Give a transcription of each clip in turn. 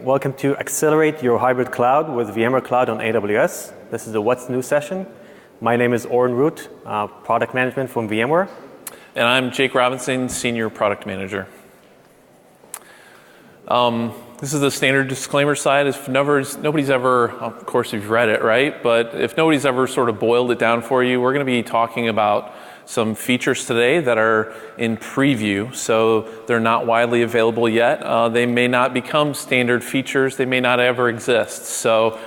Welcome to Accelerate Your Hybrid Cloud with VMware Cloud on AWS. This is the What's New session. My name is Oren Root, Product Management from VMware. And I'm Jake Robinson, Senior Product Manager. This is the standard disclaimer side. If nobody's ever, of course you've read it, right? But if nobody's ever sort of boiled it down for you, we're going to be talking about some features today that are in preview, so they're not widely available yet. They may not become standard features. They may not ever exist. So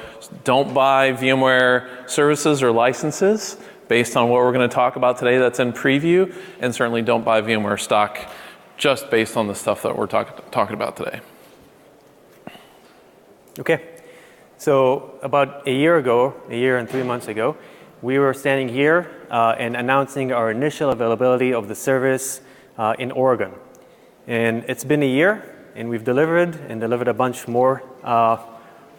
don't buy VMware services or licenses based on what we're going to talk about today that's in preview, and certainly don't buy VMware stock just based on the stuff that we're talking about today. Okay, so about a year and 3 months ago, we were standing here and announcing our initial availability of the service in Oregon. And it's been a year, and we've delivered a bunch more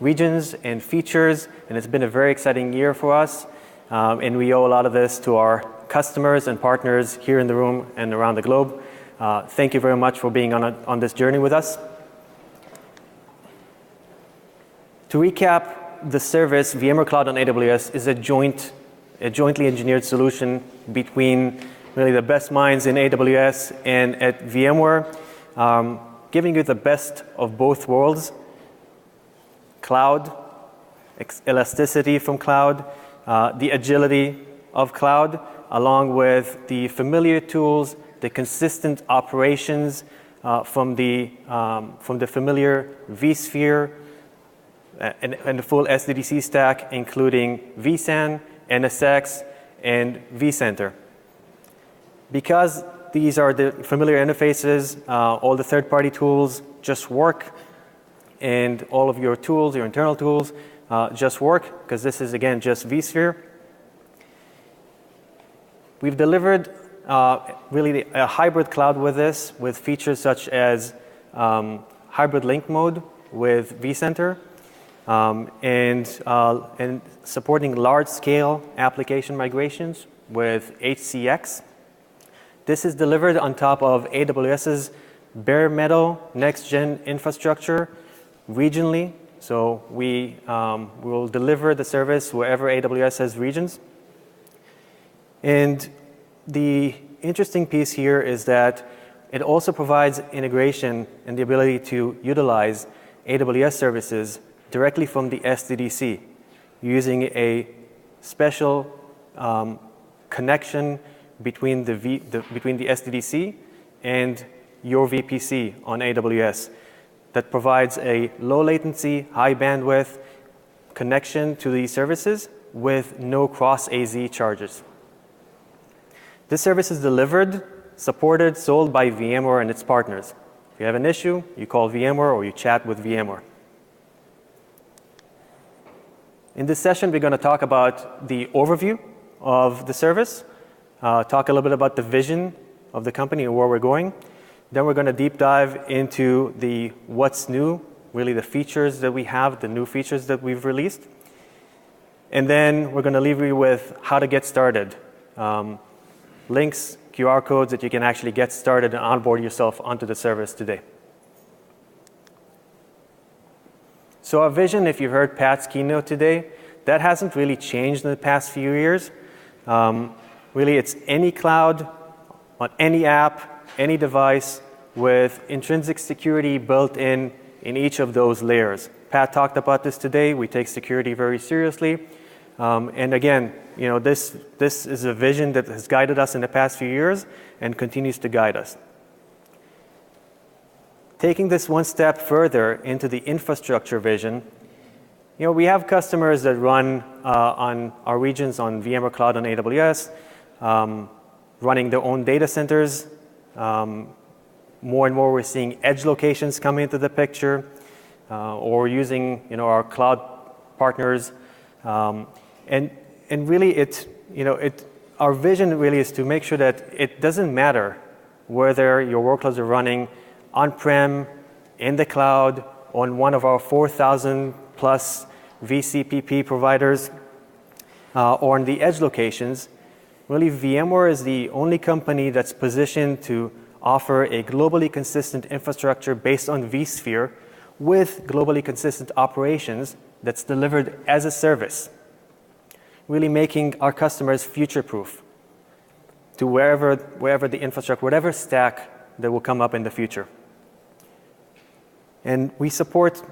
regions and features, and it's been a very exciting year for us. And we owe a lot of this to our customers and partners here in the room and around the globe. Thank you very much for being on this journey with us. To recap, the service VMware Cloud on AWS is a jointly engineered solution between really the best minds in AWS and at VMware, giving you the best of both worlds: cloud, elasticity from cloud, the agility of cloud, along with the familiar tools, the consistent operations from the familiar vSphere and the full SDDC stack, including vSAN, NSX, and vCenter. Because these are the familiar interfaces, all the third-party tools just work, and all of your tools, your internal tools, just work, because this is, again, just vSphere. We've delivered really a hybrid cloud with this, with features such as hybrid link mode with vCenter, and supporting large-scale application migrations with HCX. This is delivered on top of AWS's bare metal next-gen infrastructure regionally. So we will deliver the service wherever AWS has regions. And the interesting piece here is that it also provides integration and the ability to utilize AWS services directly from the SDDC, using a special connection between the SDDC and your VPC on AWS that provides a low latency, high bandwidth connection to these services with no cross AZ charges. This service is delivered, supported, sold by VMware and its partners. If you have an issue, you call VMware or you chat with VMware. In this session, we're going to talk about the overview of the service, talk a little bit about the vision of the company and where we're going. Then we're going to deep dive into the what's new, really the features that we have, the new features that we've released. And then we're going to leave you with how to get started. Links, QR codes that you can actually get started and onboard yourself onto the service today. So our vision, if you heard Pat's keynote today, that hasn't really changed in the past few years. Really, it's any cloud, on any app, any device, with intrinsic security built in each of those layers. Pat talked about this today. We take security very seriously. And again, this is a vision that has guided us in the past few years and continues to guide us. Taking this one step further into the infrastructure vision, we have customers that run on our regions on VMware Cloud on AWS, running their own data centers. More and more we're seeing edge locations come into the picture, or using our cloud partners. And really our vision really is to make sure that it doesn't matter whether your workloads are running on-prem, in the cloud, on one of our 4,000 plus VCPP providers, or on the edge locations. Really, VMware is the only company that's positioned to offer a globally consistent infrastructure based on vSphere with globally consistent operations that's delivered as a service, really making our customers future-proof to wherever the infrastructure, whatever stack that will come up in the future. And we support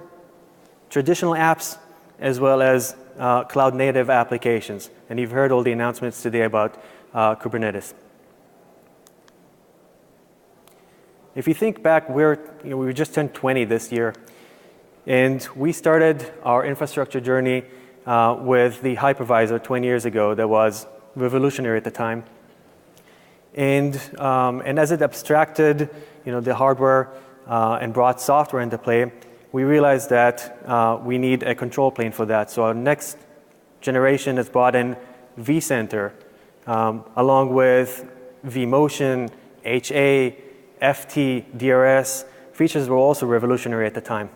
traditional apps as well as cloud-native applications. And you've heard all the announcements today about Kubernetes. If you think back, we just turned 20 this year, and we started our infrastructure journey with the hypervisor 20 years ago that was revolutionary at the time. And as it abstracted the hardware and brought software into play, we realized that we need a control plane for that. So our next generation has brought in vCenter, along with vMotion, HA, FT, DRS. Features were also revolutionary at the time.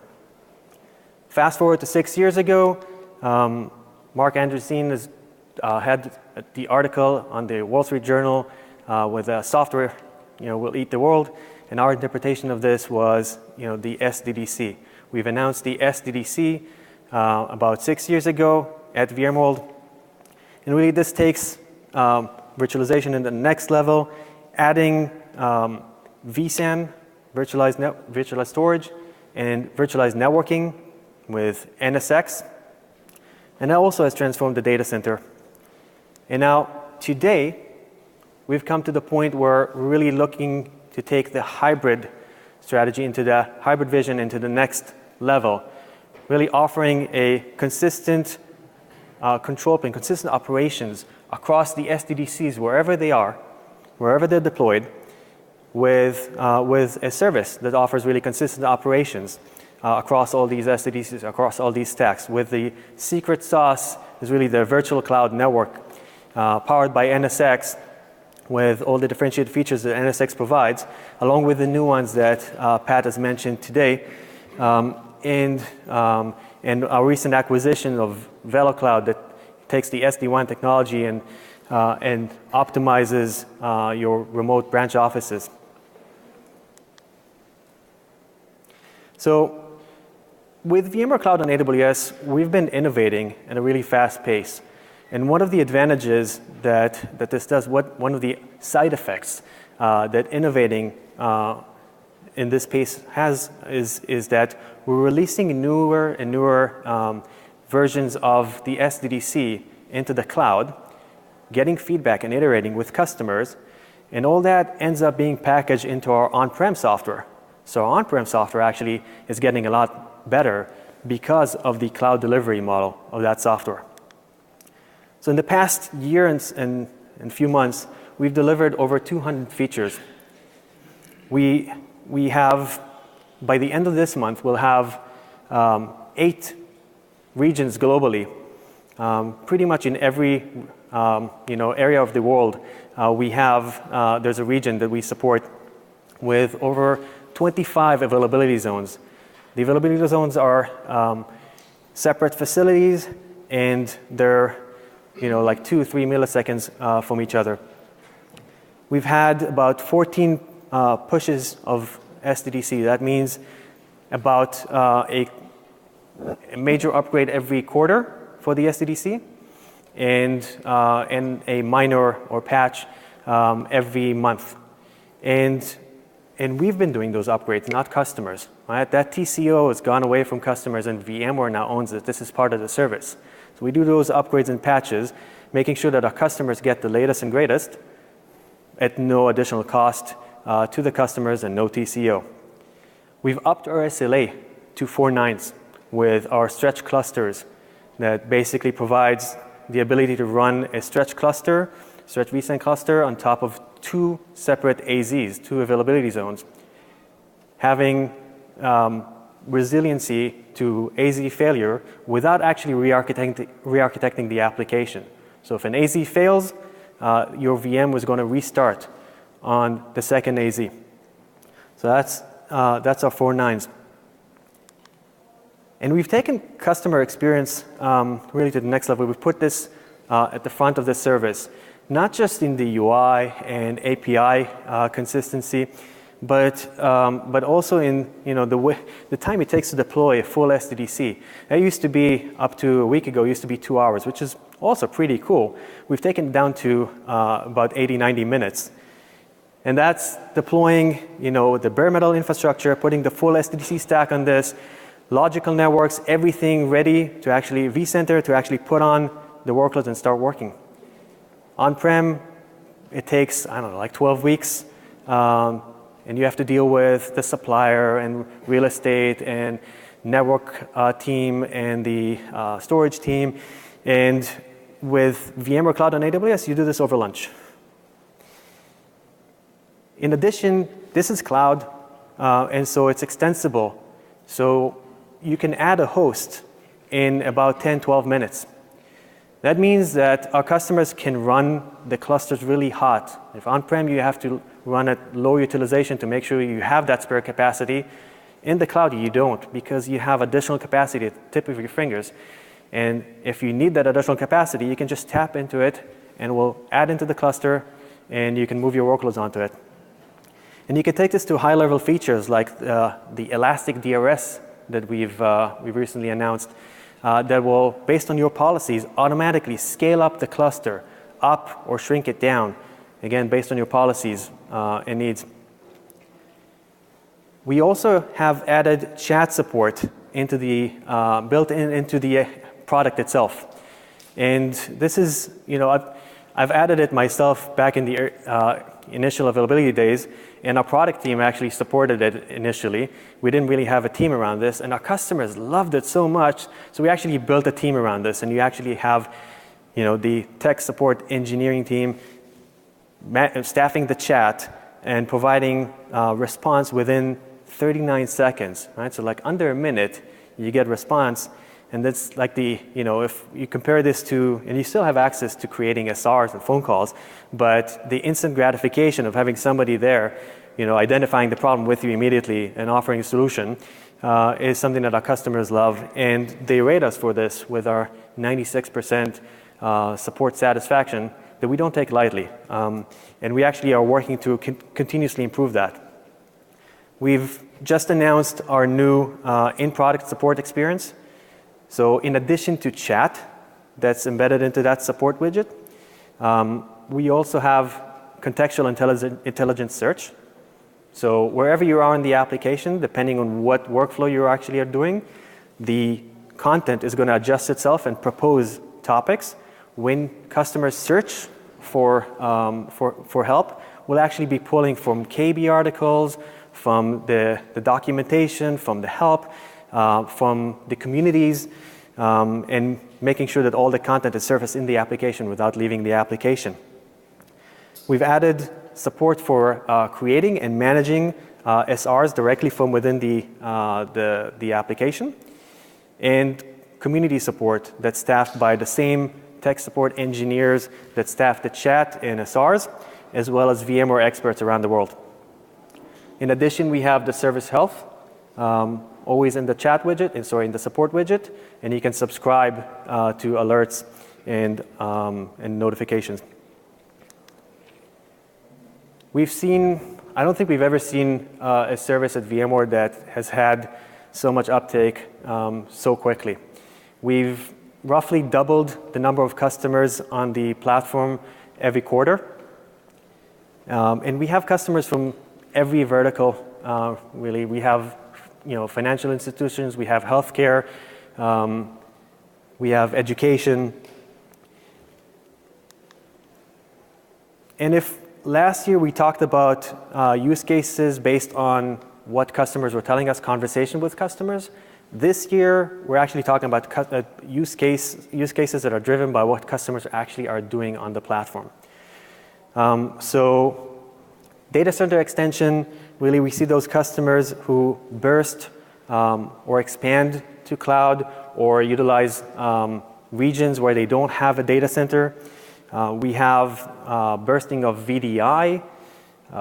Fast forward to 6 years ago, Mark Andreessen has had the article on the Wall Street Journal with software will eat the world. And our interpretation of this was the SDDC. We've announced the SDDC about 6 years ago at VMworld. And really this takes virtualization in the next level, adding vSAN, virtualized storage, and virtualized networking with NSX. And that also has transformed the data center. And now, today, we've come to the point where we're really looking to take the hybrid strategy into the hybrid vision into the next level, really offering a consistent control plane, consistent operations across the SDDCs wherever they are, wherever they're deployed, with a service that offers really consistent operations across all these SDDCs, across all these stacks. With the secret sauce is really the virtual cloud network powered by NSX, with all the differentiated features that NSX provides, along with the new ones that Pat has mentioned today, and our recent acquisition of VeloCloud that takes the SD-WAN technology and optimizes your remote branch offices. So with VMware Cloud on AWS, we've been innovating at a really fast pace. And one of the advantages that this does, one of the side effects that innovating in this pace has is that we're releasing newer and newer versions of the SDDC into the cloud, getting feedback and iterating with customers, and all that ends up being packaged into our on-prem software. So our on-prem software actually is getting a lot better because of the cloud delivery model of that software. So in the past year and few months, we've delivered over 200 features. We have, by the end of this month, we'll have 8 regions globally. Pretty much in every area of the world, there's a region that we support with over 25 availability zones. The availability zones are separate facilities, and they're like 2 or 3 milliseconds from each other. We've had about 14 pushes of SDDC. That means about a major upgrade every quarter for the SDDC, and a minor or patch every month. And we've been doing those upgrades, not customers. Right? That TCO has gone away from customers, and VMware now owns it. This is part of the service. So we do those upgrades and patches, making sure that our customers get the latest and greatest at no additional cost to the customers and no TCO. We've upped our SLA to 4 nines with our stretch clusters that basically provides the ability to run a stretch vSAN cluster on top of 2 separate AZs, 2 availability zones, having resiliency to AZ failure without actually re-architecting the application. So if an AZ fails, your VM was going to restart on the second AZ. So that's our 4 nines. And we've taken customer experience really to the next level. We've put this at the front of the service, not just in the UI and API consistency, but also in the time it takes to deploy a full SDDC. That used to be, up to a week ago, used to be 2 hours, which is also pretty cool. We've taken it down to about 80, 90 minutes. And that's deploying the bare metal infrastructure, putting the full SDDC stack on this, logical networks, everything ready to actually vCenter to actually put on the workloads and start working. On-prem, it takes, I don't know, like 12 weeks. And you have to deal with the supplier and real estate and network team and the storage team. And with VMware Cloud on AWS, you do this over lunch. In addition, this is cloud, and so it's extensible. So you can add a host in about 10, 12 minutes. That means that our customers can run the clusters really hot. If on-prem, you have to run at low utilization to make sure you have that spare capacity. In the cloud, you don't, because you have additional capacity at the tip of your fingers. And if you need that additional capacity, you can just tap into it, and we'll add into the cluster, and you can move your workloads onto it. And you can take this to high-level features like the elastic DRS that we've recently announced that will, based on your policies, automatically scale up the cluster, up or shrink it down, again, based on your policies and needs. We also have added chat support into the built into the product itself. And this is, I've added it myself back in the initial availability days, and our product team actually supported it initially. We didn't really have a team around this, and our customers loved it so much, so we actually built a team around this, and you actually have the tech support engineering team staffing the chat and providing response within 39 seconds, right? So like under a minute, you get response. And that's like if you compare this to, and you still have access to creating SRs and phone calls, but the instant gratification of having somebody there, identifying the problem with you immediately and offering a solution is something that our customers love. And they rate us for this with our 96% support satisfaction that we don't take lightly. And we actually are working to continuously improve that. We've just announced our new in-product support experience. So in addition to chat that's embedded into that support widget, we also have contextual intelligence search. So wherever you are in the application, depending on what workflow you actually are doing, the content is going to adjust itself and propose topics. When customers search for help, we'll actually be pulling from KB articles, from the documentation, from the help, from the communities, and making sure that all the content is surfaced in the application without leaving the application. We've added support for creating and managing SRs directly from within the application, and community support that's staffed by the same tech support engineers that staff the chat and SRs, as well as VMware experts around the world. In addition, we have the service health, always in the chat widget, in the support widget, and you can subscribe to alerts and notifications. I don't think we've ever seen a service at VMware that has had so much uptake so quickly. We've roughly doubled the number of customers on the platform every quarter. And we have customers from every vertical, really. We have financial institutions, we have healthcare, we have education. And if last year we talked about use cases based on what customers were telling us, conversation with customers, this year we're actually talking about use cases that are driven by what customers actually are doing on the platform. So data center extension, really we see those customers who burst or expand to cloud or utilize regions where they don't have a data center. We have bursting of VDI.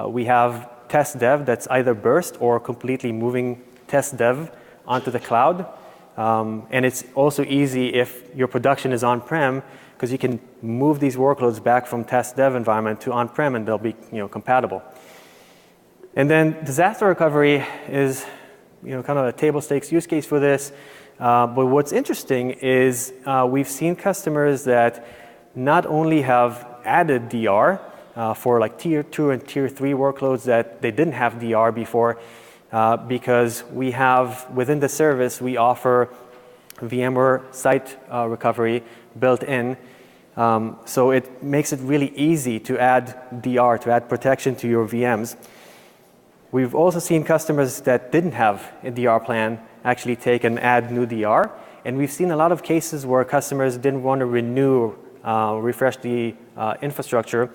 We have test dev that's either burst or completely moving test dev onto the cloud. And it's also easy if your production is on-prem, because you can move these workloads back from test dev environment to on-prem and they'll be compatible. And then disaster recovery is kind of a table stakes use case for this. But what's interesting is we've seen customers that not only have added DR for like tier 2 and tier 3 workloads that they didn't have DR before, because we have within the service we offer VMware site recovery built in. So it makes it really easy to add DR, to add protection to your VMs. We've also seen customers that didn't have a DR plan actually take and add new DR. And we've seen a lot of cases where customers didn't want to renew, refresh the infrastructure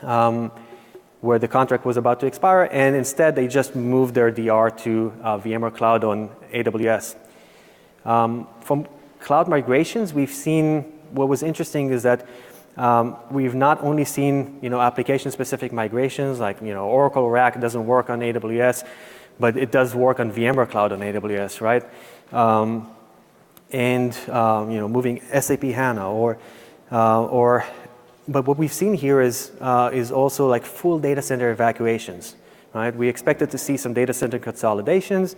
where the contract was about to expire, and instead they just moved their DR to VMware Cloud on AWS. From cloud migrations, we've seen what was interesting is that we've not only seen application-specific migrations like Oracle RAC doesn't work on AWS, but it does work on VMware Cloud on AWS, right? Moving SAP HANA but what we've seen here is also like full data center evacuations, right? We expected to see some data center consolidations.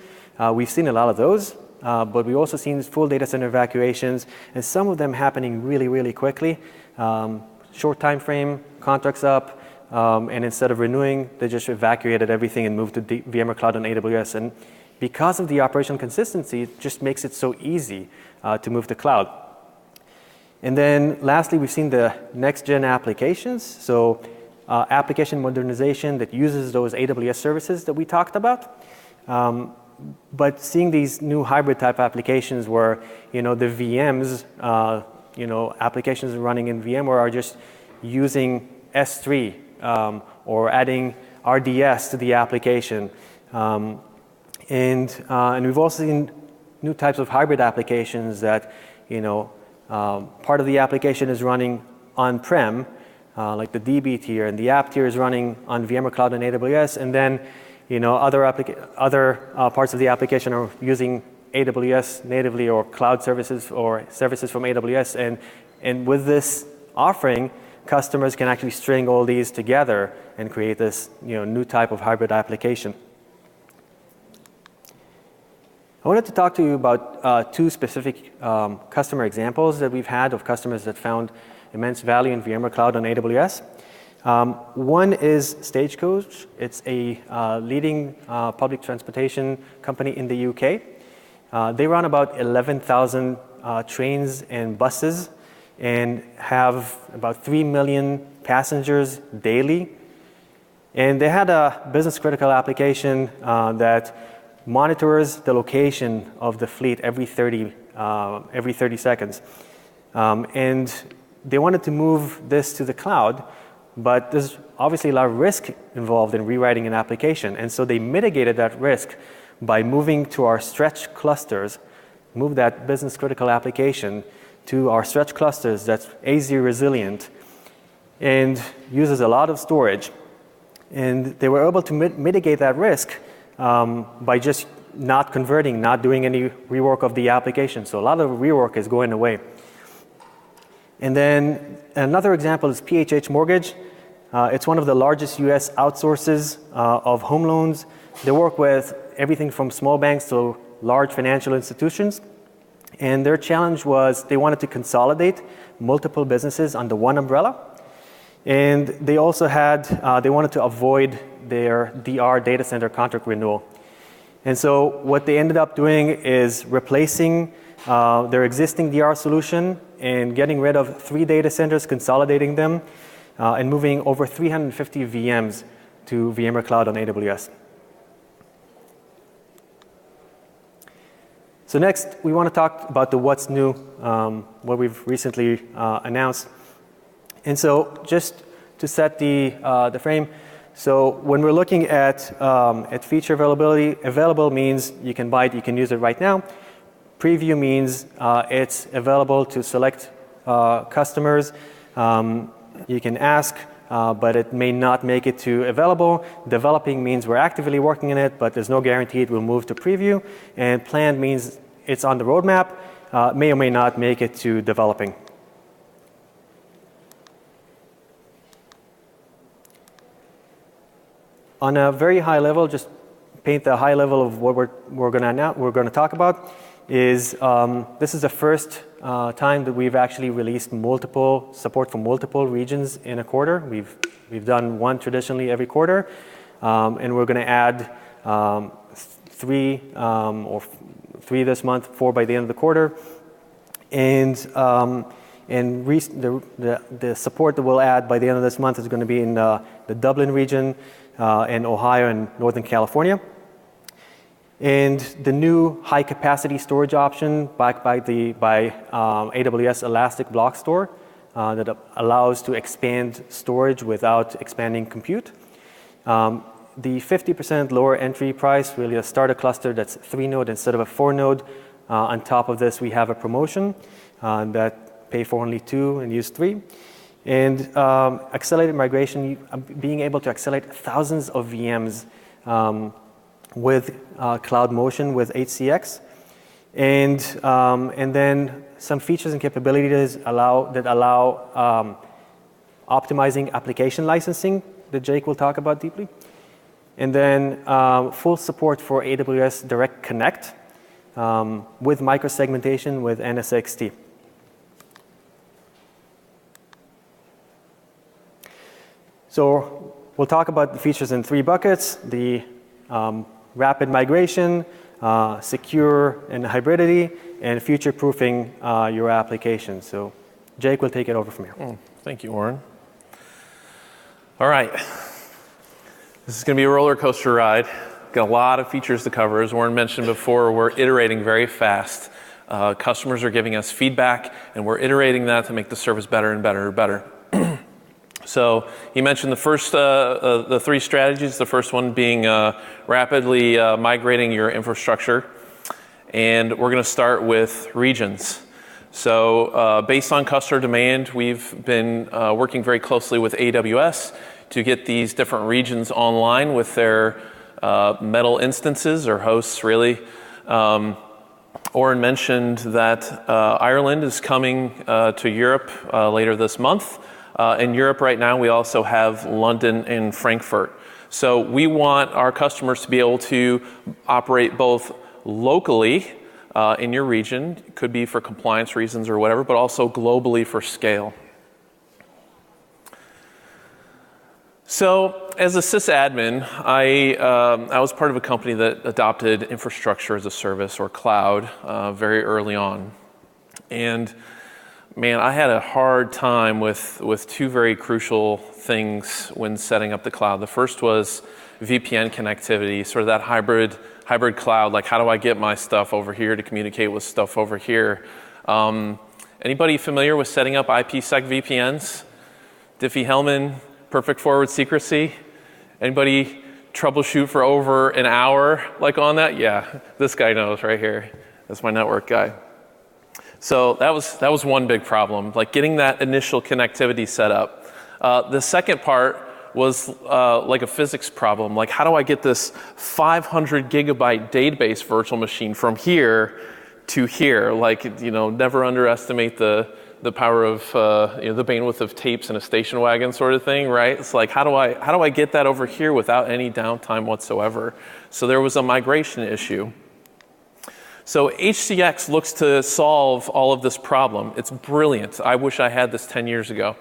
We've seen a lot of those, but we've also seen full data center evacuations, and some of them happening really, really quickly. Short time frame, contracts up, and instead of renewing, they just evacuated everything and moved to VMware Cloud on AWS. And because of the operational consistency, it just makes it so easy to move to cloud. And then lastly, we've seen the next-gen applications. So application modernization that uses those AWS services that we talked about. But seeing these new hybrid type applications where the VMs, applications running in VMware are just using S3 or adding RDS to the application. And we've also seen new types of hybrid applications that part of the application is running on-prem, like the DB tier, and the app tier is running on VMware Cloud and AWS, and then other parts of the application are using AWS natively or cloud services or services from AWS. And with this offering, customers can actually string all these together and create this new type of hybrid application. I wanted to talk to you about two specific customer examples that we've had of customers that found immense value in VMware Cloud on AWS. One is Stagecoach. It's a leading public transportation company in the UK. They run about 11,000 trains and buses and have about 3 million passengers daily. And they had a business critical application that monitors the location of the fleet every 30 seconds. And they wanted to move this to the cloud, but there's obviously a lot of risk involved in rewriting an application. And so they mitigated that risk by moving to our stretch clusters, move that business critical application to our stretch clusters that's AZ resilient and uses a lot of storage. And they were able to mitigate that risk by just not converting, not doing any rework of the application. So a lot of rework is going away. And then another example is PHH Mortgage. It's one of the largest US outsources of home loans. They work with everything from small banks to large financial institutions. And their challenge was they wanted to consolidate multiple businesses under one umbrella. And they also had, they wanted to avoid their DR data center contract renewal. And so what they ended up doing is replacing their existing DR solution and getting rid of 3 data centers, consolidating them, and moving over 350 VMs to VMware Cloud on AWS. So next, we want to talk about the what's new, what we've recently announced. And so just to set the frame, so when we're looking at feature availability, available means you can buy it, you can use it right now. Preview means it's available to select customers. You can ask, but it may not make it to available. Developing means we're actively working on it, but there's no guarantee it will move to preview. And planned means it's on the roadmap, may or may not make it to developing. on a very high level, just paint the high level of what we're going to talk about. Is this is the first time that we've actually released multiple support for multiple regions in a quarter. We've done one traditionally every quarter, and we're going to add three this month, 4 by the end of the quarter, and the support that we'll add by the end of this month is going to be in the Dublin region, and Ohio and Northern California. And the new high capacity storage option backed by AWS Elastic Block Store that allows to expand storage without expanding compute. The 50% lower entry price, really a starter cluster that's 3-node instead of a 4-node. On top of this, we have a promotion that pay for only 2 and use 3. And accelerated migration, being able to accelerate thousands of VMs with Cloud Motion with HCX, and then some features and capabilities that allow optimizing application licensing that Jake will talk about deeply, and then full support for AWS Direct Connect with microsegmentation with NSXT. So we'll talk about the features in 3 buckets: the rapid migration, secure and hybridity, and future-proofing your application. So Jake will take it over from here. Thank you, Oren. All right. This is going to be a roller coaster ride. Got a lot of features to cover. As Oren mentioned before, we're iterating very fast. Customers are giving us feedback, and we're iterating that to make the service better and better and better. So he mentioned the 3 strategies, the first one being rapidly migrating your infrastructure. And we're going to start with regions. So based on customer demand, we've been working very closely with AWS to get these different regions online with their metal instances or hosts, really. Oren mentioned that Ireland is coming to Europe later this month. In Europe right now, we also have London and Frankfurt. So we want our customers to be able to operate both locally in your region, it could be for compliance reasons or whatever, but also globally for scale. So as a sysadmin, I was part of a company that adopted infrastructure as a service or cloud very early on. And man, I had a hard time with 2 very crucial things when setting up the cloud. The first was VPN connectivity, sort of that hybrid cloud. Like, how do I get my stuff over here to communicate with stuff over here? Anybody familiar with setting up IPsec VPNs? Diffie-Hellman, perfect forward secrecy? Anybody troubleshoot for over an hour like on that? Yeah, this guy knows right here. That's my network guy. So that was one big problem, like getting that initial connectivity set up. The second part was like a physics problem, like how do I get this 500 gigabyte database virtual machine from here to here? Like, never underestimate the power of the bandwidth of tapes in a station wagon sort of thing, right? It's like how do I get that over here without any downtime whatsoever? So there was a migration issue. So HCX looks to solve all of this problem. It's brilliant. I wish I had this 10 years ago.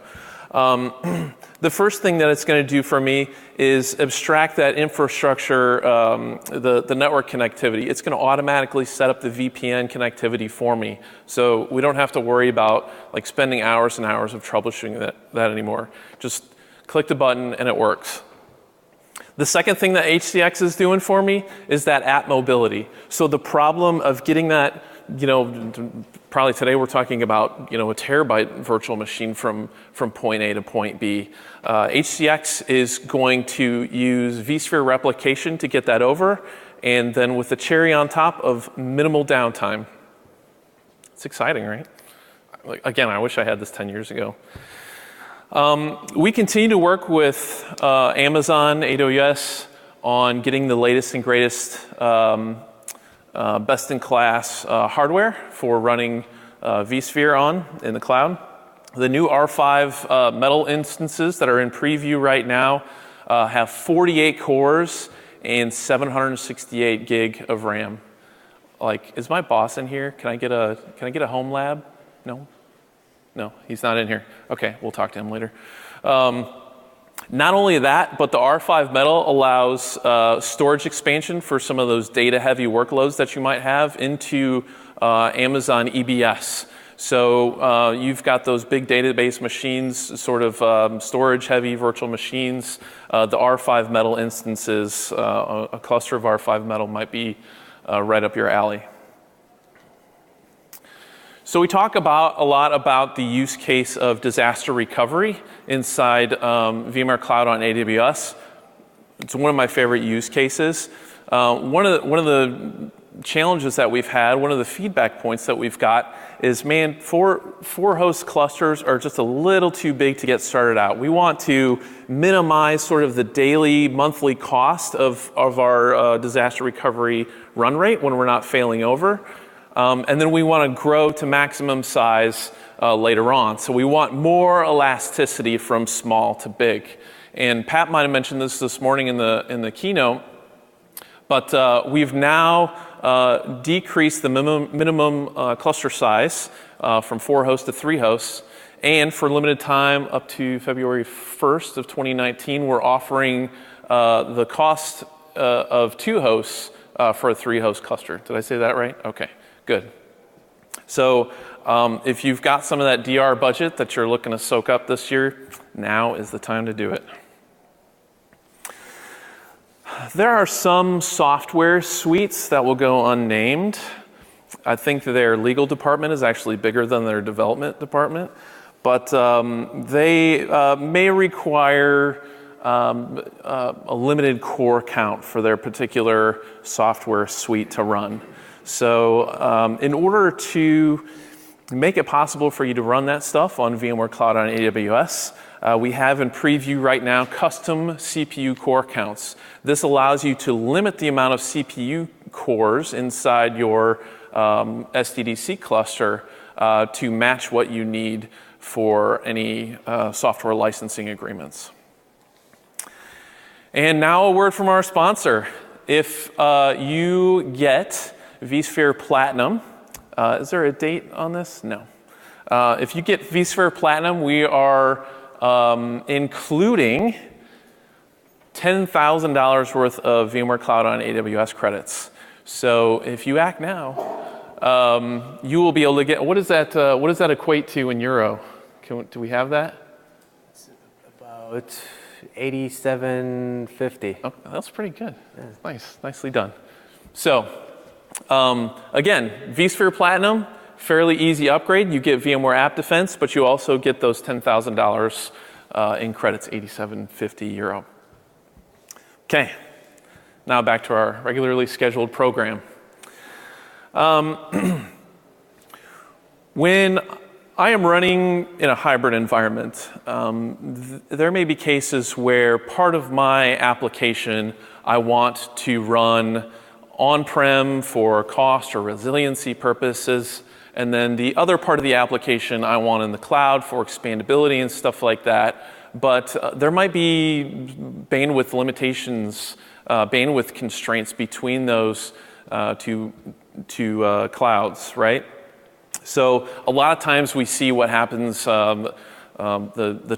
The first thing that it's going to do for me is abstract that infrastructure, the network connectivity. It's going to automatically set up the VPN connectivity for me. So we don't have to worry about like spending hours and hours of troubleshooting that anymore. Just click the button and it works. The second thing that HCX is doing for me is that app mobility. So the problem of getting that, probably today we're talking about, a terabyte virtual machine from point A to point B. HCX is going to use vSphere replication to get that over, and then with the cherry on top of minimal downtime. It's exciting, right? Again, I wish I had this 10 years ago. We continue to work with Amazon, AWS, on getting the latest and greatest best-in-class hardware for running vSphere on in the cloud. The new R5 metal instances that are in preview right now have 48 cores and 768 gig of RAM. Like, is my boss in here? Can I get a home lab? No? No, he's not in here. Okay, we'll talk to him later. Not only that, but the R5 Metal allows storage expansion for some of those data-heavy workloads that you might have into Amazon EBS. So you've got those big database machines, sort of storage-heavy virtual machines. The R5 Metal instances, a cluster of R5 Metal might be right up your alley. So we talk a lot about the use case of disaster recovery inside VMware Cloud on AWS. It's one of my favorite use cases. One of the challenges that we've had, one of the feedback points that we've got is, man, four host clusters are just a little too big to get started out. We want to minimize sort of the daily, monthly cost of our disaster recovery run rate when we're not failing over. And then we want to grow to maximum size later on. So we want more elasticity from small to big. And Pat might have mentioned this morning in the keynote, but we've now decreased the minimum cluster size from 4 hosts to 3 hosts. And for a limited time, up to February 1st of 2019, we're offering the cost of 2 hosts for a 3-host cluster. Did I say that right? Okay. Good. So if you've got some of that DR budget that you're looking to soak up this year, now is the time to do it. There are some software suites that will go unnamed. I think their legal department is actually bigger than their development department, but they may require a limited core count for their particular software suite to run. So in order to make it possible for you to run that stuff on VMware Cloud on AWS, we have in preview right now custom CPU core counts. This allows you to limit the amount of CPU cores inside your SDDC cluster to match what you need for any software licensing agreements. And now a word from our sponsor. If you get vSphere Platinum. Is there a date on this? No. If you get vSphere Platinum, we are including $10,000 worth of VMware Cloud on AWS credits. So if you act now, you will be able to get, what does that equate to in euro? Do we have that? It's about 87.50. Oh, that's pretty good. Yeah. Nice, nicely done. So, again, vSphere Platinum, fairly easy upgrade. You get VMware App Defense, but you also get those $10,000 in credits, 87.50 euro. Okay, now back to our regularly scheduled program. When I am running in a hybrid environment, there may be cases where part of my application I want to run on-prem for cost or resiliency purposes, and then the other part of the application I want in the cloud for expandability and stuff like that. But there might be bandwidth limitations, bandwidth constraints between those two clouds, right? So a lot of times we see what happens, the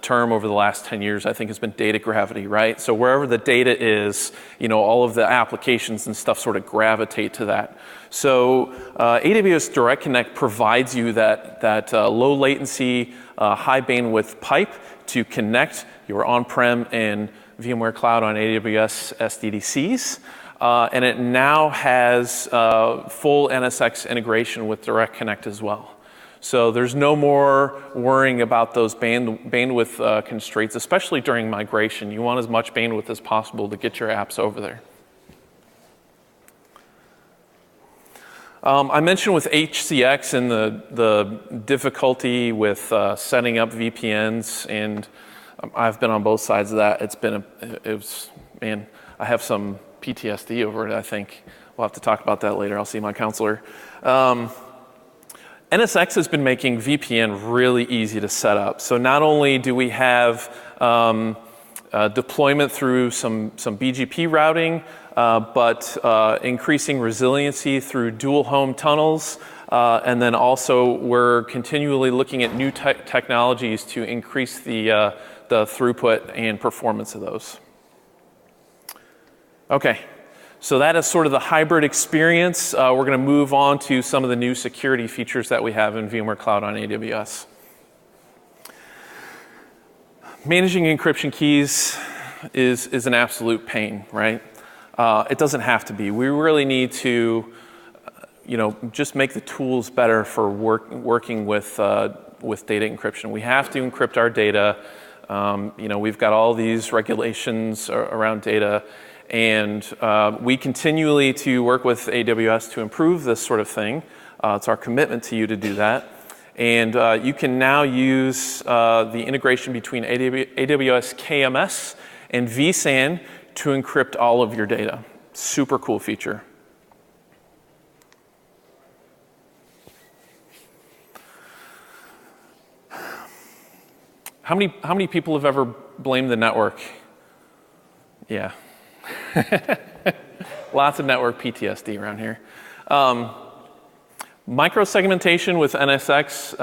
term over the last 10 years, I think, has been data gravity, right? So wherever the data is, all of the applications and stuff sort of gravitate to that. So AWS Direct Connect provides you that low latency, high bandwidth pipe to connect your on-prem and VMware Cloud on AWS SDDCs. And it now has full NSX integration with Direct Connect as well. So there's no more worrying about those bandwidth constraints, especially during migration. You want as much bandwidth as possible to get your apps over there. I mentioned with HCX and the difficulty with setting up VPNs, and I've been on both sides of that. Man, I have some PTSD over it, I think. We'll have to talk about that later. I'll see my counselor. NSX has been making VPN really easy to set up. So not only do we have deployment through some BGP routing, but increasing resiliency through dual home tunnels. And then also we're continually looking at new technologies to increase the throughput and performance of those. Okay, so that is sort of the hybrid experience. We're going to move on to some of the new security features that we have in VMware Cloud on AWS. Managing encryption keys is an absolute pain, right? It doesn't have to be. We really need to, just make the tools better for working with data encryption. We have to encrypt our data. We've got all these regulations around data, and we continually to work with AWS to improve this sort of thing. It's our commitment to you to do that. And you can now use the integration between AWS KMS and vSAN to encrypt all of your data. Super cool feature. How many people have ever blamed the network? Yeah. Lots of network PTSD around here. Microsegmentation with NSX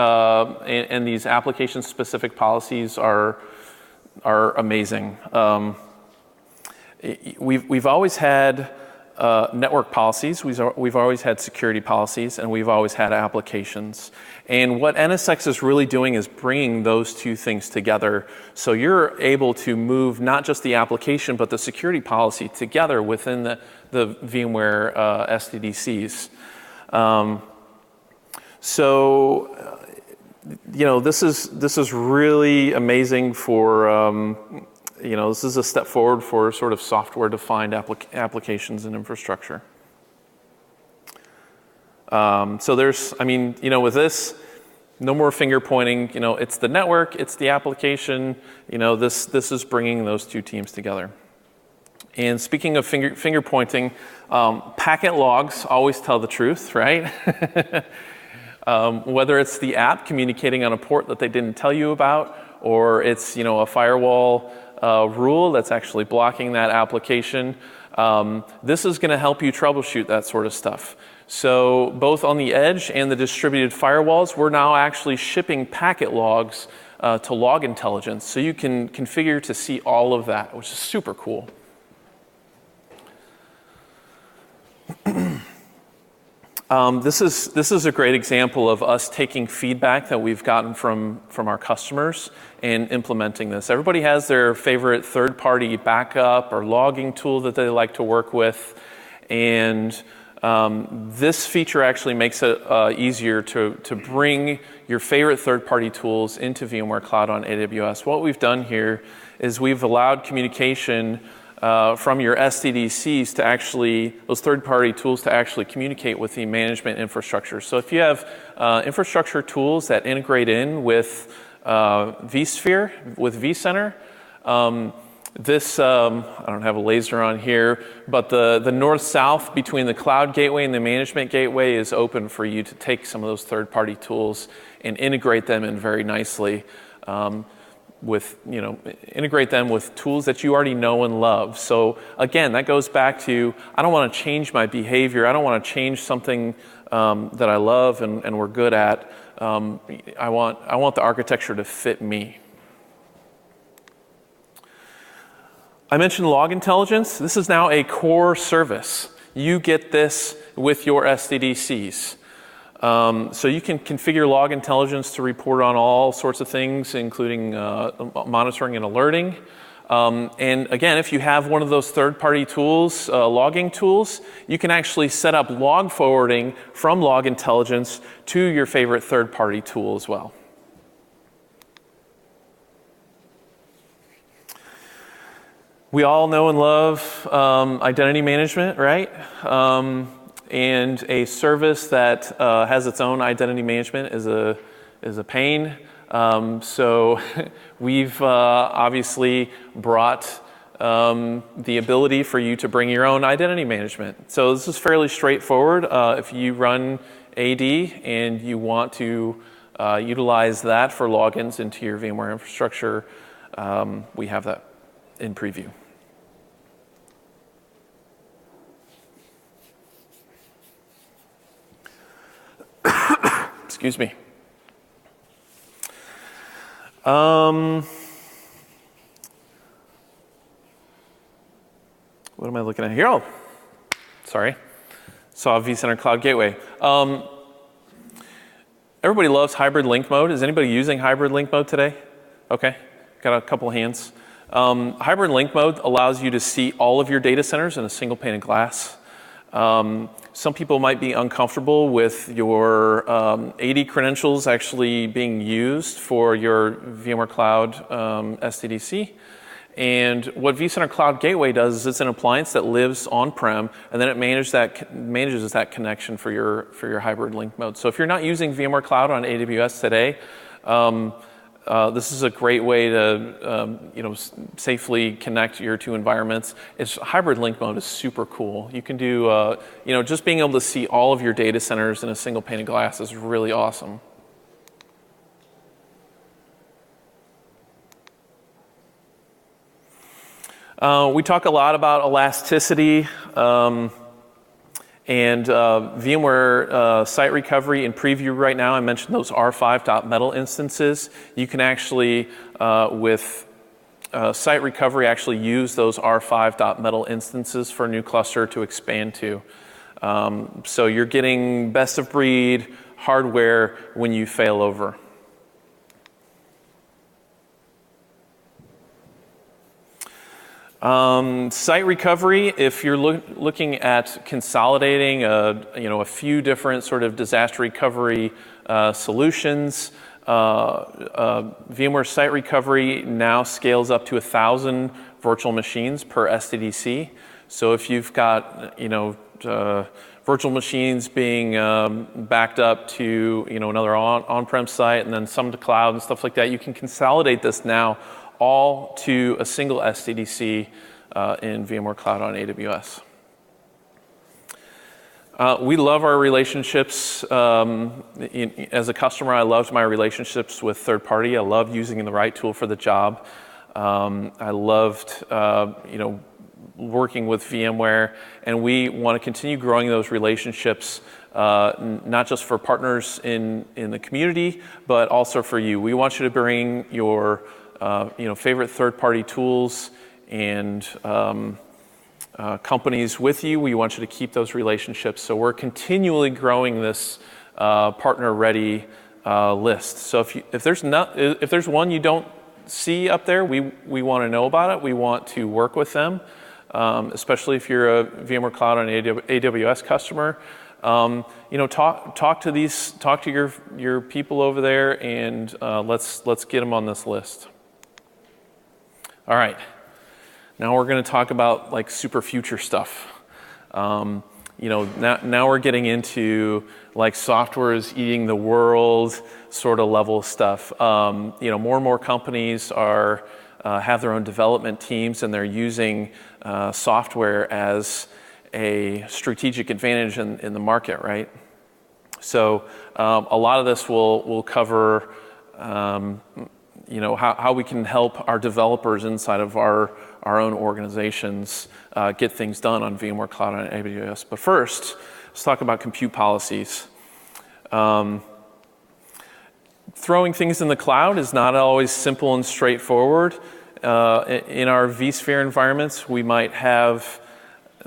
and these application-specific policies are amazing. We've always had network policies, we've always had security policies, and we've always had applications. And what NSX is really doing is bringing those two things together. So you're able to move not just the application, but the security policy together within the VMware SDDCs. This is really amazing for, this is a step forward for sort of software-defined applications and infrastructure. With this, no more finger pointing. It's the network, it's the application. This is bringing those two teams together. And speaking of finger pointing, packet logs always tell the truth, right? Whether it's the app communicating on a port that they didn't tell you about, or it's a firewall rule that's actually blocking that application. This is going to help you troubleshoot that sort of stuff. So both on the edge and the distributed firewalls, we're now actually shipping packet logs to log intelligence. So you can configure to see all of that, which is super cool. This is a great example of us taking feedback that we've gotten from our customers and implementing this. Everybody has their favorite third-party backup or logging tool that they like to work with, and this feature actually makes it easier to bring your favorite third-party tools into VMware Cloud on AWS. What we've done here is we've allowed communication from your SDDCs to actually, those third-party tools to actually communicate with the management infrastructure. So if you have infrastructure tools that integrate in with vSphere, with vCenter, I don't have a laser on here, but the north-south between the cloud gateway and the management gateway is open for you to take some of those third-party tools and integrate them in very nicely. Integrate them with tools that you already know and love. So again, that goes back to, I don't want to change my behavior. I don't want to change something that I love and we're good at. I want the architecture to fit me. I mentioned log intelligence. This is now a core service. You get this with your SDDCs. So you can configure log intelligence to report on all sorts of things, including monitoring and alerting. And again, if you have one of those third-party tools, logging tools, you can actually set up log forwarding from log intelligence to your favorite third-party tool as well. We all know and love identity management, right? And a service that has its own identity management is a pain. So we've obviously brought the ability for you to bring your own identity management. So this is fairly straightforward. If you run AD and you want to utilize that for logins into your VMware infrastructure, we have that in preview. Excuse me. What am I looking at here? Oh, sorry. Saw vCenter Cloud Gateway. Everybody loves hybrid link mode. Is anybody using hybrid link mode today? Okay, got a couple hands. Hybrid link mode allows you to see all of your data centers in a single pane of glass. Some people might be uncomfortable with your AD credentials actually being used for your VMware Cloud SDDC. And what vCenter Cloud Gateway does is it's an appliance that lives on-prem, and then it manages that connection for your hybrid link mode. So if you're not using VMware Cloud on AWS today, this is a great way to safely connect your two environments. Hybrid link mode is super cool. You can do just being able to see all of your data centers in a single pane of glass is really awesome. We talk a lot about elasticity and VMware site recovery in preview right now. I mentioned those R5.metal instances. You can actually, with site recovery, actually use those R5.metal instances for a new cluster to expand to. So you're getting best of breed hardware when you fail over. Site recovery, if you're looking at consolidating a few different sort of disaster recovery solutions, VMware Site Recovery now scales up to 1,000 virtual machines per SDDC. So if you've got virtual machines being backed up to another on-prem site and then some to cloud and stuff like that, you can consolidate this now all to a single SDDC in VMware Cloud on AWS. We love our relationships. As a customer, I loved my relationships with third party. I loved using the right tool for the job. I loved working with VMware, and we want to continue growing those relationships, not just for partners in the community, but also for you. We want you to bring your favorite third-party tools and companies with you. We want you to keep those relationships. So we're continually growing this partner-ready list. So if there's one you don't see up there, we want to know about it. We want to work with them, especially if you're a VMware Cloud on AWS customer. Talk to your people over there, and let's get them on this list. All right, now we're going to talk about like super future stuff. Now we're getting into like software is eating the world sort of level stuff. More and more companies have their own development teams, and they're using software as a strategic advantage in the market, right? So a lot of this will cover how we can help our developers inside of our own organizations get things done on VMware Cloud on AWS. But first, let's talk about compute policies. Throwing things in the cloud is not always simple and straightforward. In our vSphere environments, we might have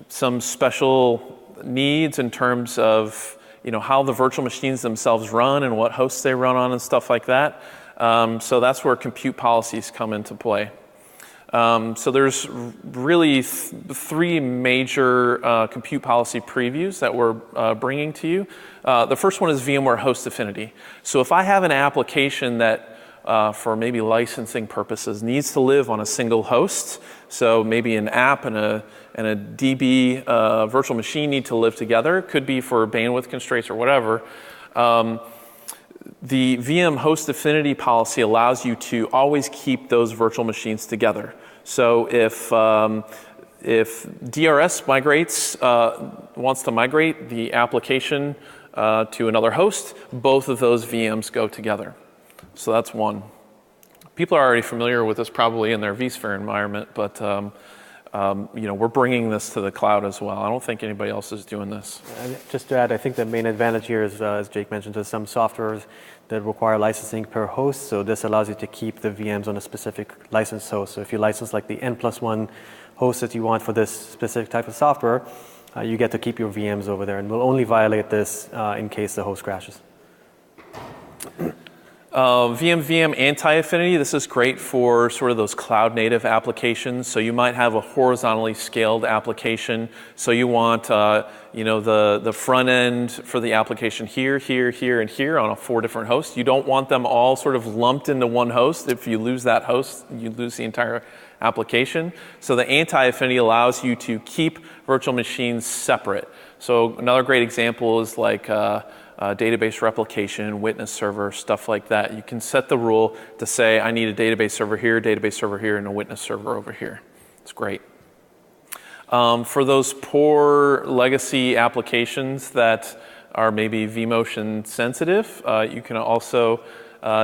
some special needs in terms of how the virtual machines themselves run and what hosts they run on and stuff like that. So that's where compute policies come into play. So there's really three major compute policy previews that we're bringing to you. The first one is VMware Host Affinity. So if I have an application that for maybe licensing purposes needs to live on a single host, so maybe an app and a DB virtual machine need to live together, could be for bandwidth constraints or whatever, the VM Host Affinity policy allows you to always keep those virtual machines together. So if DRS wants to migrate the application to another host, both of those VMs go together. So that's one People are already familiar with this probably in their vSphere environment, but we're bringing this to the cloud as well. I don't think anybody else is doing this. And just to add, I think the main advantage here is, as Jake mentioned, there's some softwares that require licensing per host. So this allows you to keep the VMs on a specific license host. So if you license like the N+1 host that you want for this specific type of software, you get to keep your VMs over there, and we'll only violate this in case the host crashes. VM anti-affinity, this is great for sort of those cloud native applications. So you might have a horizontally scaled application. So you want the front end for the application here, here, here, and here on 4 different hosts. You don't want them all sort of lumped into one host. If you lose that host, you lose the entire application. So the anti-affinity allows you to keep virtual machines separate. So another great example is like database replication, witness server, stuff like that. You can set the rule to say, I need a database server here, and a witness server over here. It's great. For those poor legacy applications that are maybe vMotion sensitive, you can also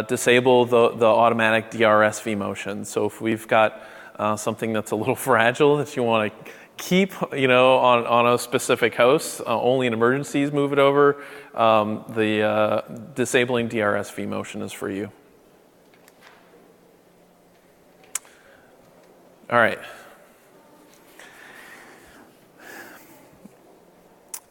disable the automatic DRS vMotion. So if we've got something that's a little fragile that you want to keep, on a specific host, only in emergencies move it over. The disabling DRS vMotion is for you. All right.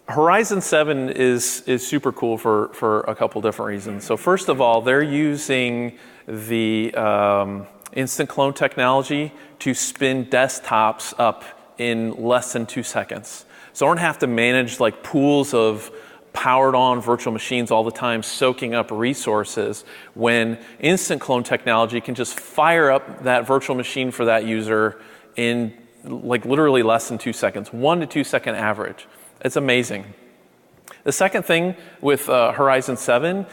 Horizon 7 is super cool for a couple different reasons. So first of all, they're using the instant clone technology to spin desktops up in less than 2 seconds. So I don't have to manage like pools of powered on virtual machines all the time, soaking up resources, when instant clone technology can just fire up that virtual machine for that user in like literally less than 2 seconds, 1 to 2 second average. It's amazing. The second thing with Horizon 7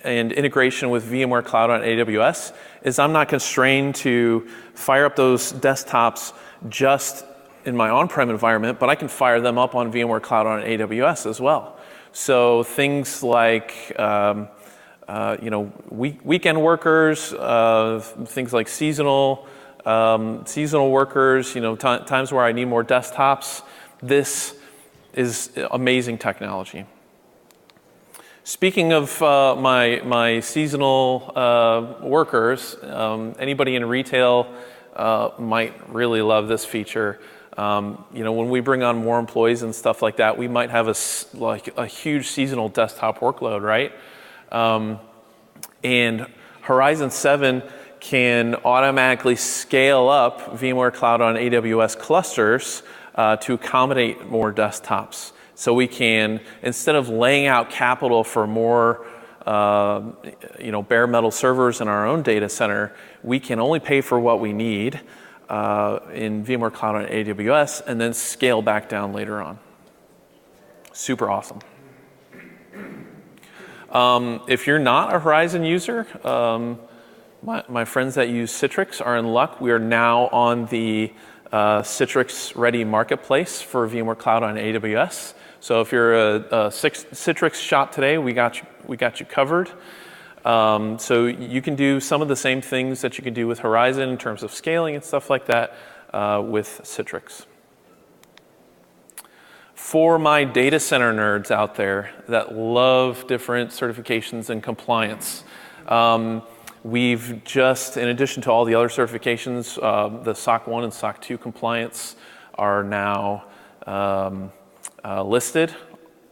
and integration with VMware Cloud on AWS is I'm not constrained to fire up those desktops just in my on-prem environment, but I can fire them up on VMware Cloud on AWS as well. So things like weekend workers, things like seasonal workers, times where I need more desktops. This is amazing technology. Speaking of my seasonal workers, anybody in retail might really love this feature. When we bring on more employees and stuff like that, we might have a huge seasonal desktop workload, right? And Horizon 7 can automatically scale up VMware Cloud on AWS clusters to accommodate more desktops. So we can, instead of laying out capital for more bare metal servers in our own data center, we can only pay for what we need in VMware Cloud on AWS, and then scale back down later on. Super awesome. If you're not a Horizon user, my friends that use Citrix are in luck. We are now on the Citrix Ready Marketplace for VMware Cloud on AWS. So if you're a Citrix shop today, we got you covered. So you can do some of the same things that you can do with Horizon in terms of scaling and stuff like that with Citrix. For my data center nerds out there that love different certifications and compliance, we've just, in addition to all the other certifications, the SOC 1 and SOC 2 compliance are now listed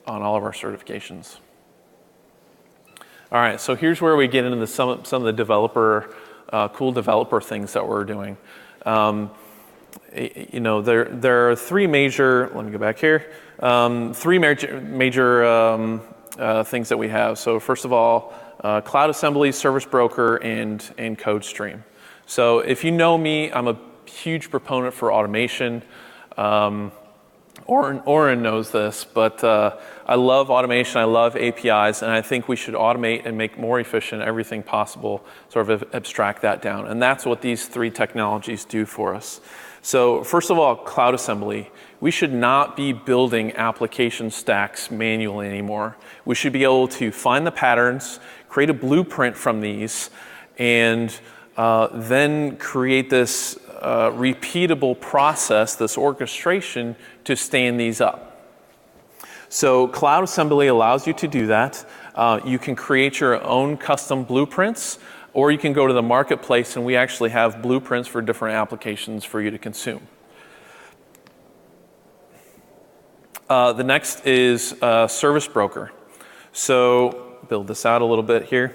on all of our certifications. All right, so here's where we get into some of the cool developer things that we're doing. There are 3 major, let me go back here, 3 major things that we have. So first of all, Cloud Assembly, Service Broker, and Code Stream. So if you know me, I'm a huge proponent for automation. Oren knows this, but I love automation, I love APIs, and I think we should automate and make more efficient everything possible, sort of abstract that down. And that's what these 3 technologies do for us. So first of all, Cloud Assembly. We should not be building application stacks manually anymore. We should be able to find the patterns, create a blueprint from these, and then create this repeatable process, this orchestration, to stand these up. So Cloud Assembly allows you to do that. You can create your own custom blueprints, or you can go to the marketplace, and we actually have blueprints for different applications for you to consume. The next is Service Broker. So build this out a little bit here.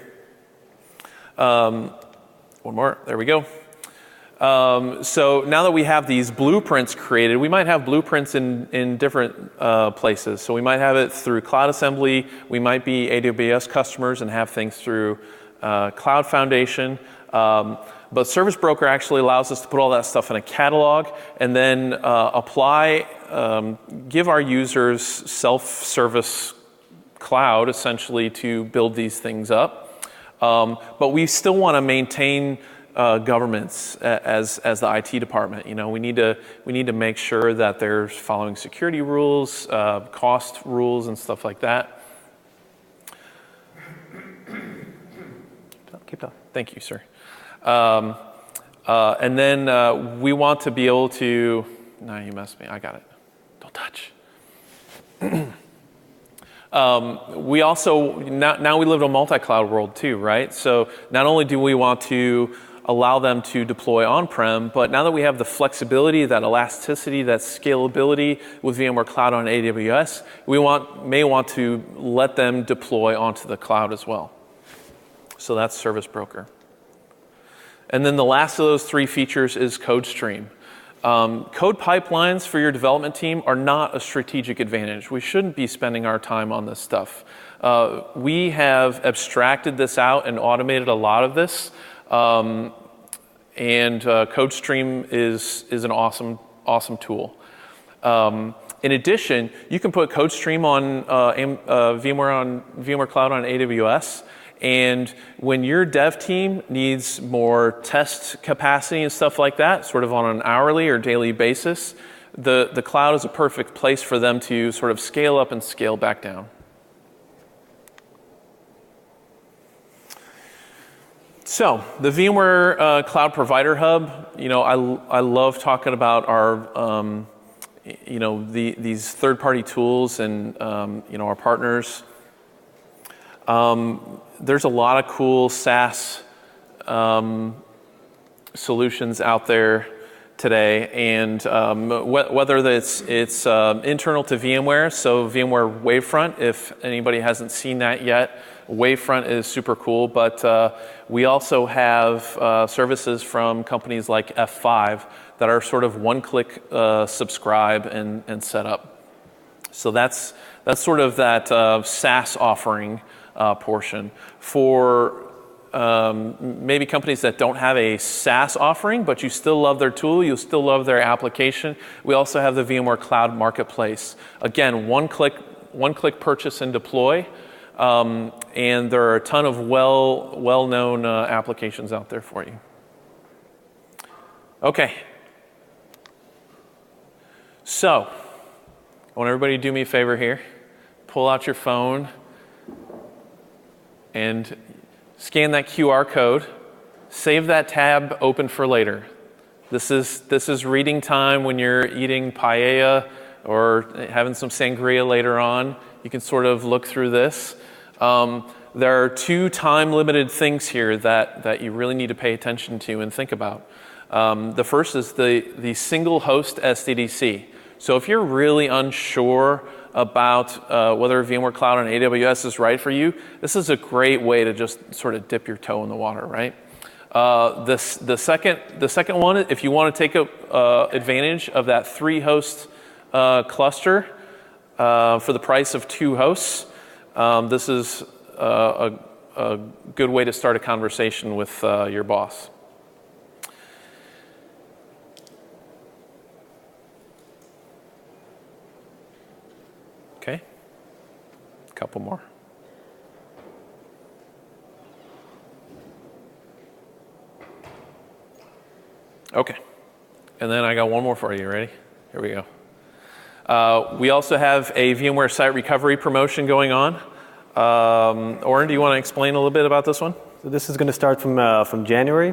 One more, there we go. So now that we have these blueprints created, we might have blueprints in different places. So we might have it through Cloud Assembly. We might be AWS customers and have things through Cloud Foundation. But Service Broker actually allows us to put all that stuff in a catalog and then give our users self-service cloud, essentially, to build these things up. But we still want to maintain governance as the IT department. You know, we need to make sure that they're following security rules, cost rules, and stuff like that. Keep talking. Thank you, sir. And then we want to be able to. No, you messed me. I got it. Don't touch. We also now we live in a multi-cloud world too, right? So not only do we want to allow them to deploy on-prem, but now that we have the flexibility, that elasticity, that scalability with VMware Cloud on AWS, we may want to let them deploy onto the cloud as well. So that's Service Broker. And then the last of those three features is Code Stream. Code pipelines for your development team are not a strategic advantage. We shouldn't be spending our time on this stuff. We have abstracted this out and automated a lot of this. And Code Stream is an awesome tool. In addition, you can put Code Stream on VMware Cloud on AWS. And when your dev team needs more test capacity and stuff like that, sort of on an hourly or daily basis, the cloud is a perfect place for them to sort of scale up and scale back down. So the VMware Cloud Provider Hub, you know, I love talking about our, these third-party tools and, our partners. There's a lot of cool SaaS solutions out there today, and whether it's internal to VMware, so VMware Wavefront, if anybody hasn't seen that yet, Wavefront is super cool, but we also have services from companies like F5 that are sort of one-click subscribe and set up. So that's sort of that SaaS offering portion. For maybe companies that don't have a SaaS offering, but you still love their tool, you still love their application, we also have the VMware Cloud Marketplace. Again, one-click purchase and deploy, and there are a ton of well-known applications out there for you. Okay. So, I want everybody to do me a favor here. Pull out your phone and scan that QR code. Save that tab open for later. This is reading time when you're eating paella or having some sangria later on. You can sort of look through this. There are two time-limited things here that you really need to pay attention to and think about. The first is the single host SDDC. So if you're really unsure about whether VMware Cloud on AWS is right for you, this is a great way to just sort of dip your toe in the water, right? The second one, if you want to take advantage of that 3-host cluster for the price of 2 hosts, this is a good way to start a conversation with your boss. Okay, a couple more. Okay, and then I got one more for you. Ready? Here we go. We also have a VMware Site Recovery promotion going on. Oren, do you want to explain a little bit about this one? So this is going to start from January,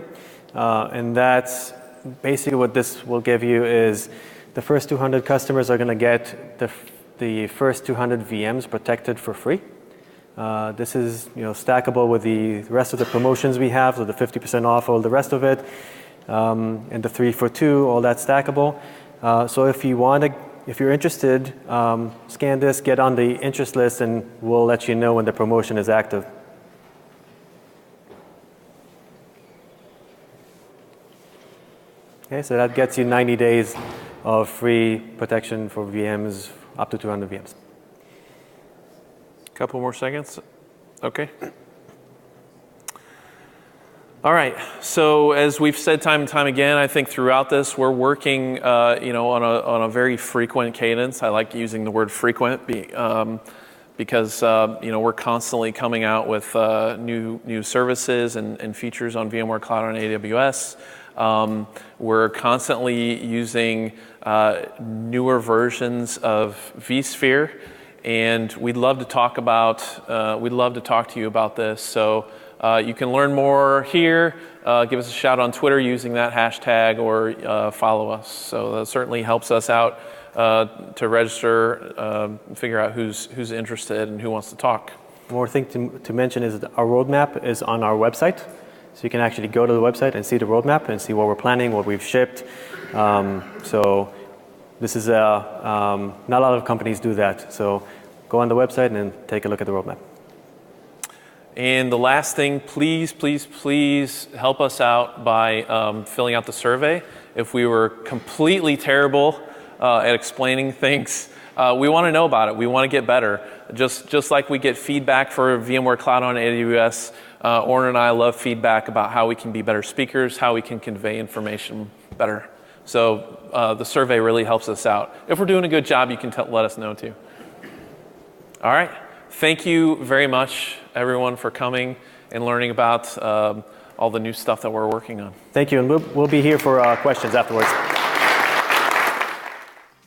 and that's basically what this will give you is the first 200 customers are going to get the first 200 VMs protected for free. This is stackable with the rest of the promotions we have, so the 50% off, all the rest of it, and the 3 for 2, all that stackable. So if you're interested, scan this, get on the interest list, and we'll let you know when the promotion is active. Okay, so that gets you 90 days of free protection for VMs, up to 200 VMs. Couple more seconds. Okay. All right. So as we've said time and time again, I think throughout this we're working, on a very frequent cadence. I like using the word frequent because we're constantly coming out with new services and features on VMware Cloud on AWS. We're constantly using newer versions of vSphere, and we'd love to talk to you about this. So you can learn more here. Give us a shout on Twitter using that hashtag, or follow us. So that certainly helps us out to register, figure out who's interested and who wants to talk. One more thing to mention is that our roadmap is on our website. So you can actually go to the website and see the roadmap and see what we're planning, what we've shipped. So this is not a lot of companies do that. So go on the website and take a look at the roadmap. And the last thing, please, please, please help us out by filling out the survey. If we were completely terrible at explaining things, we want to know about it. We want to get better. Just like we get feedback for VMware Cloud on AWS, Oren and I love feedback about how we can be better speakers, how we can convey information better. So the survey really helps us out. If we're doing a good job, you can let us know too. All right. Thank you very much, everyone, for coming and learning about all the new stuff that we're working on. Thank you, and we'll be here for questions afterwards.